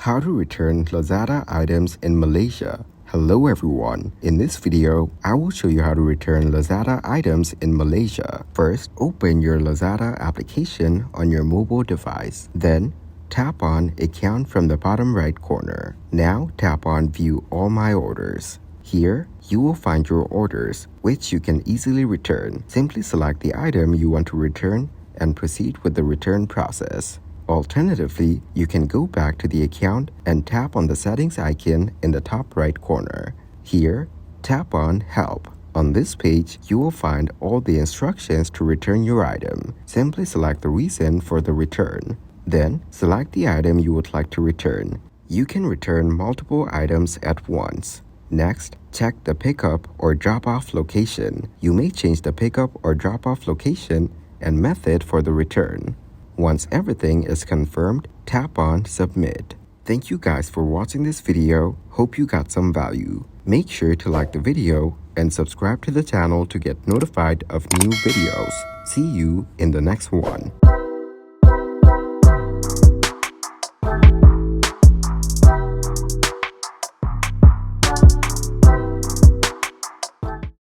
How to return Lazada items in Malaysia. Hello everyone. In this video, I will show you how to return Lazada items in Malaysia. First, open your Lazada application on your mobile device. Then, tap on Account from the bottom right corner. Now, tap on View All My Orders. Here, you will find your orders, which you can easily return. Simply select the item you want to return and proceed with the return process. Alternatively, you can go back to the account and tap on the settings icon in the top right corner. Here, tap on Help. On this page, you will find all the instructions to return your item. Simply select the reason for the return. Then, select the item you would like to return. You can return multiple items at once. Next, check the pickup or drop-off location. You may change the pickup or drop-off location and method for the return. Once everything is confirmed, tap on Submit. Thank you guys for watching this video. Hope you got some value. Make sure to like the video and subscribe to the channel to get notified of new videos. See you in the next one.